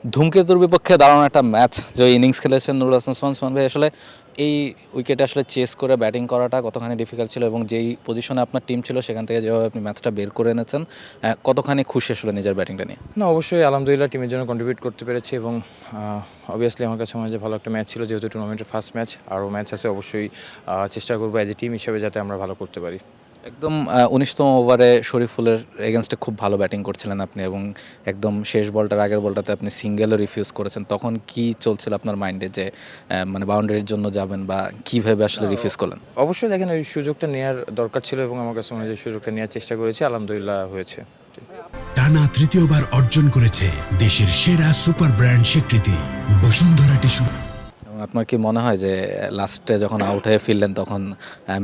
ধূমকেতুর বিপক্ষে দারুণ একটা ম্যাচ যে ইনিংস খেলেছেন নুরুল হাসান সোহান। সোহান ভাই, আসলে এই উইকেটে আসলে চেস করে ব্যাটিং করাটা কতখানি ডিফিকাল্ট ছিল এবং যেই পজিশনে আপনার টিম ছিল সেখান থেকে যেভাবে আপনি ম্যাচটা বের করে এনেছেন, কতখানি খুশি আসলে নিজের ব্যাটিংটা নিয়ে? না, অবশ্যই আলহামদুলিল্লাহ টিমের জন্য কন্ট্রিবিউট করতে পেরেছি এবং অবভিয়াসলি আমার কাছে মনে হয় যে ভালো একটা ম্যাচ ছিল, যেহেতু টুর্নামেন্টের ফার্স্ট ম্যাচ। আরও ম্যাচ আছে, অবশ্যই চেষ্টা করবো অ্যাজ এ টিম হিসেবে যাতে আমরা ভালো করতে পারি। একদম 19তম ওভারে শরীফুলের এগেনস্টে খুব ভালো ব্যাটিং করছিলেন আপনি এবং একদম শেষ বলটার আগের বলটাতে আপনি সিঙ্গেলও রিফিউজ করেছেন। তখন কি চলছিল আপনার মাইন্ডে যে মানে বাউন্ডারির জন্য যাবেন বা কীভাবে আসলে রিফিউজ করলেন? অবশ্যই দেখেন, ওই সুযোগটা নেওয়ার দরকার ছিল এবং আমার কাছে মনে হয় যে সুযোগটা নেওয়ার চেষ্টা করেছি, আলহামদুলিল্লাহ হয়েছে। টানা তৃতীয়বার অর্জন করেছে দেশের সেরা সুপার ব্র্যান্ড স্বীকৃতি বসুন্ধরা টিস্যু। এবং আপনার কি মনে হয় যে লাস্টে যখন আউট হয়ে ফিরলেন তখন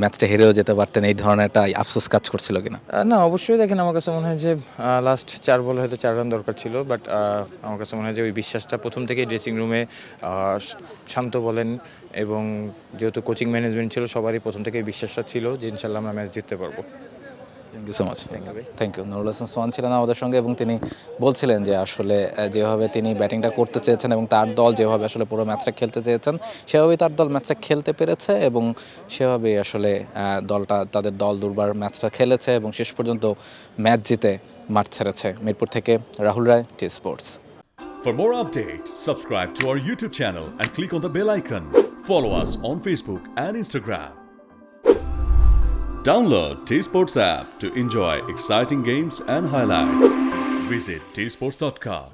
ম্যাচটা হেরেও যেতে পারতেন, এই ধরনের একটা আফসোস কাজ করছিল কিনা? না, অবশ্যই দেখেন, আমার কাছে মনে হয় যে লাস্ট 4 বলে হয়তো 4 রান দরকার ছিল, বাট আমার কাছে মনে হয় যে ওই বিশ্বাসটা প্রথম থেকেই ড্রেসিং রুমে শান্ত বলেন এবং যেহেতু কোচিং ম্যানেজমেন্ট ছিল, সবারই প্রথম থেকেই বিশ্বাসটা ছিল যে ইনশাল্লাহ আমরা ম্যাচ জিততে পারবো। Thank you so much. Thank you. Nurul Hasan Sohan ছিলেন আমাদের সঙ্গে এবং তিনি বলছিলেন যে আসলে যেভাবে তিনি ব্যাটিংটা করতে চেয়েছেন এবং তার দল যেভাবে আসলে পুরো ম্যাচটা খেলতে চেয়েছেন সেভাবেই তার দল ম্যাচটা খেলতে পেরেছে এবং সেভাবেই আসলে তাদের দল দুর্বার ম্যাচটা খেলেছে এবং শেষ পর্যন্ত ম্যাচ জিতে মাঠ ছেড়েছে। মিরপুর থেকে রাহুল রায়, T Sports. For more updates, subscribe to our YouTube channel and click on the bell icon. Follow us on Facebook and Instagram. Download T Sports app to enjoy exciting games and highlights. Visit tsports.com.